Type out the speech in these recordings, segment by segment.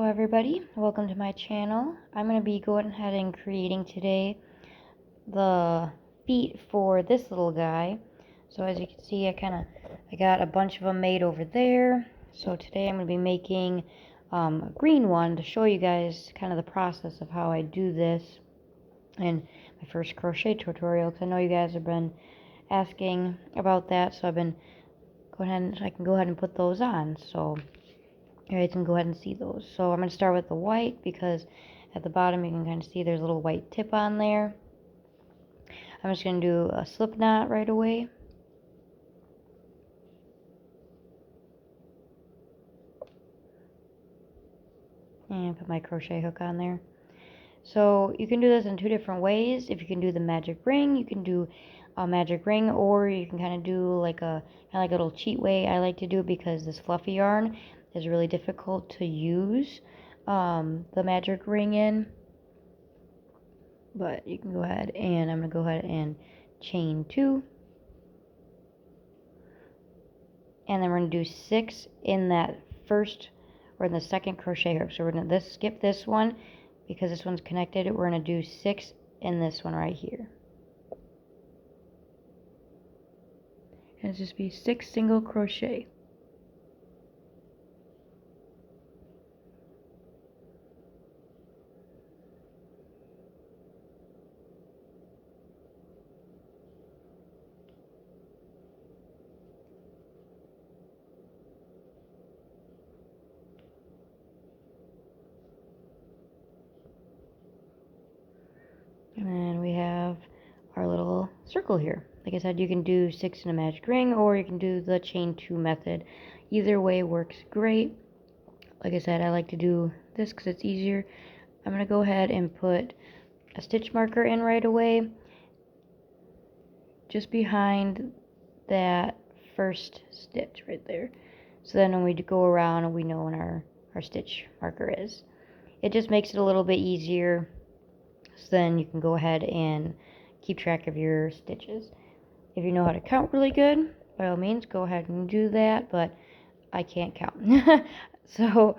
everybody, welcome to my channel. I'm going to be going ahead and creating today the feet for this little guy. So as you can see, I got a bunch of them made over there. So today I'm going to be making a green one to show you guys kind of the process of how I do this in my first crochet tutorial, because I know you guys have been asking about that, so I've been going ahead and I can go ahead and put those on. So you guys can go ahead and see those. So I'm going to start with the white, because at the bottom you can kind of see there's a little white tip on there. I'm just going to do a slip knot right away. And put my crochet hook on there. So you can do this in two different ways. If you can do the magic ring, you can do a magic ring, or you can kind of do like a little cheat way. I like to do it because this fluffy yarn is really difficult to use the magic ring in. But you can go ahead and I'm going to go ahead and chain 2. And then we're going to do 6 in that first or in the second crochet hook. So we're going to skip this one because this one's connected. We're going to do 6 in this one right here. And it's just be 6 single crochet. And then we have our little circle here. Like I said, you can do 6 in a magic ring, or you can do the chain 2 method. Either way works great. Like I said, I like to do this because it's easier. I'm going to go ahead and put a stitch marker in right away, just behind that first stitch right there. So then when we go around, we know when our stitch marker is. It just makes it a little bit easier. So then you can go ahead and keep track of your stitches. If you know how to count really good, by all means, go ahead and do that, but I can't count. So,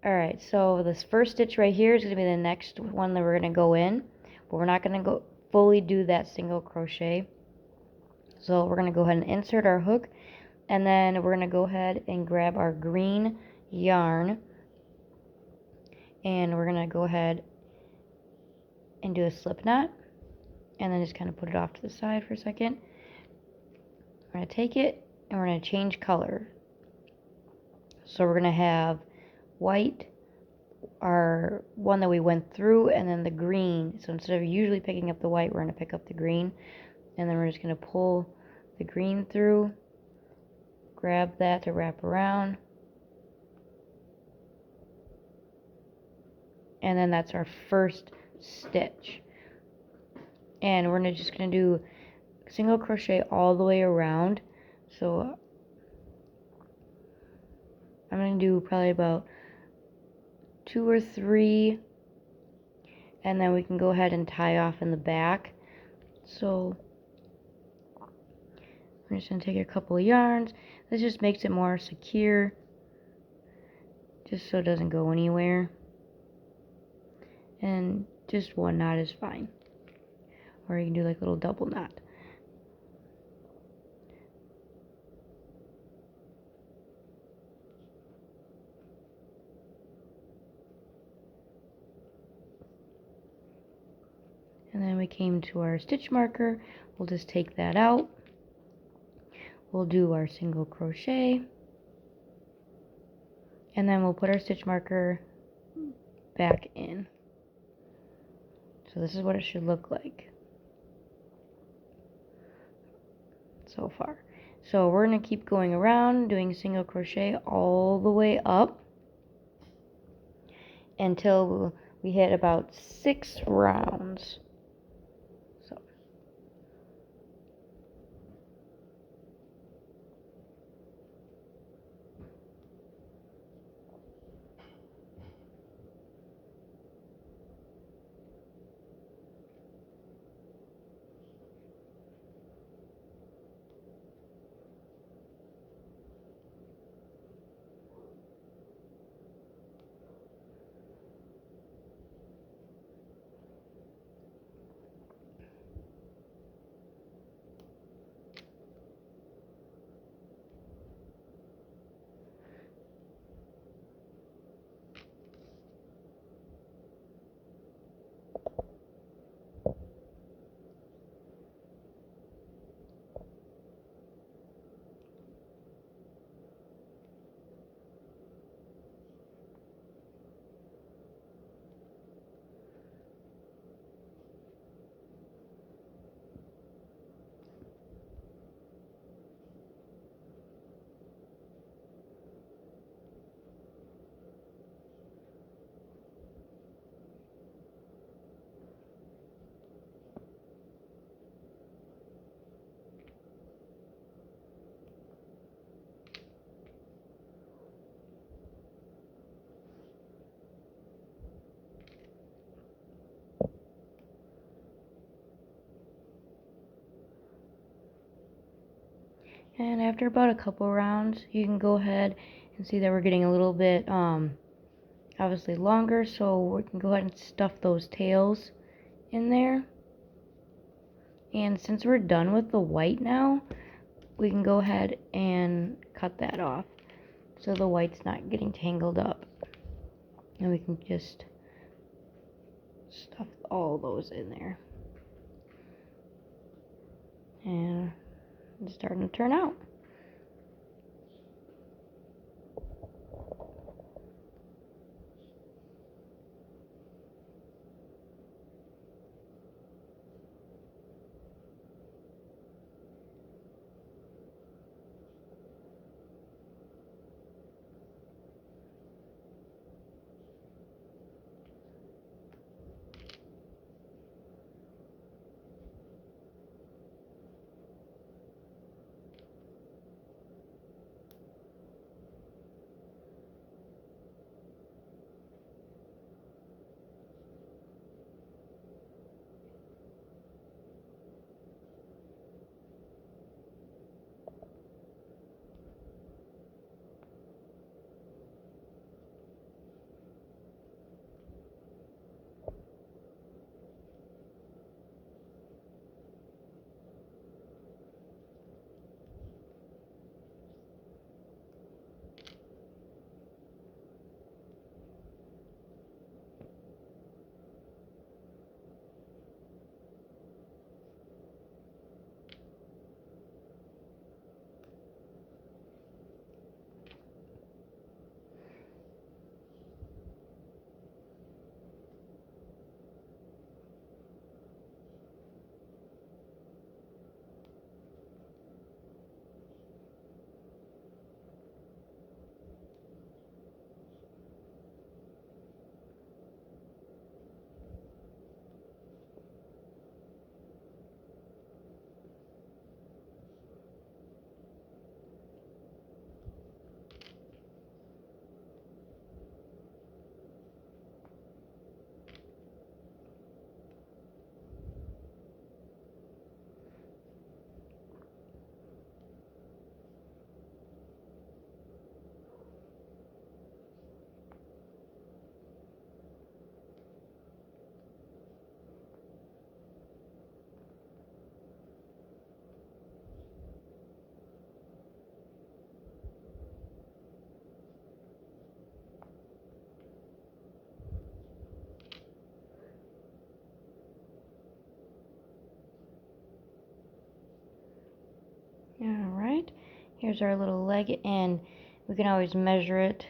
alright, so this first stitch right here is going to be the next one that we're going to go in, but we're not going to go fully do that single crochet. So we're going to go ahead and insert our hook, and then we're going to go ahead and grab our green yarn, and we're going to go ahead and do a slip knot, and then just kind of put it off to the side for a second. We're going to take it and we're going to change color. So we're going to have white, our one that we went through, and then the green. So instead of usually picking up the white, we're going to pick up the green, and then we're just going to pull the green through, grab that to wrap around, and then that's our first stitch. And we're just going to do single crochet all the way around. So I'm going to do probably about 2 or 3, and then we can go ahead and tie off in the back. So I'm just going to take a couple of yarns. This just makes it more secure, just so it doesn't go anywhere. And just one knot is fine, or you can do like a little double knot. And then we came to our stitch marker. We'll just take that out. We'll do our single crochet, and then we'll put our stitch marker back in. So this is what it should look like so far. So we're going to keep going around doing single crochet all the way up until we hit about 6 rounds. And after about a couple rounds, you can go ahead and see that we're getting a little bit obviously longer, so we can go ahead and stuff those tails in there. And since we're done with the white now, we can go ahead and cut that off so the white's not getting tangled up. And we can just stuff all those in there. And it's starting to turn out. Alright, here's our little leg, and we can always measure it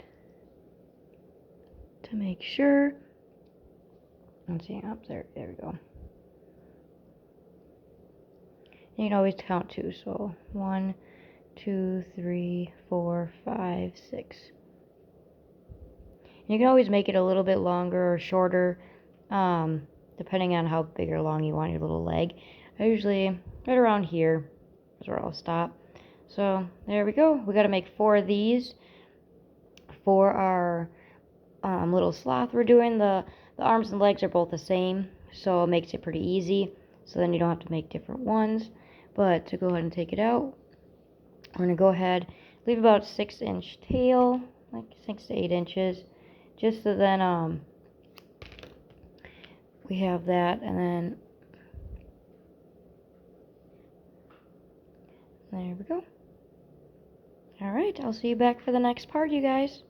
to make sure. Let's see, up there, there we go. And you can always count too, so 1, 2, 3, 4, 5, 6. And you can always make it a little bit longer or shorter, depending on how big or long you want your little leg. I usually, right around here is where I'll stop. So there we go. We got to make 4 of these for our little sloth we're doing. The arms and legs are both the same, so it makes it pretty easy. So then you don't have to make different ones. But to go ahead and take it out, we're going to go ahead, leave about 6-inch tail, like 6 to 8 inches, just so then we have that, and then there we go. Alright, I'll see you back for the next part, you guys.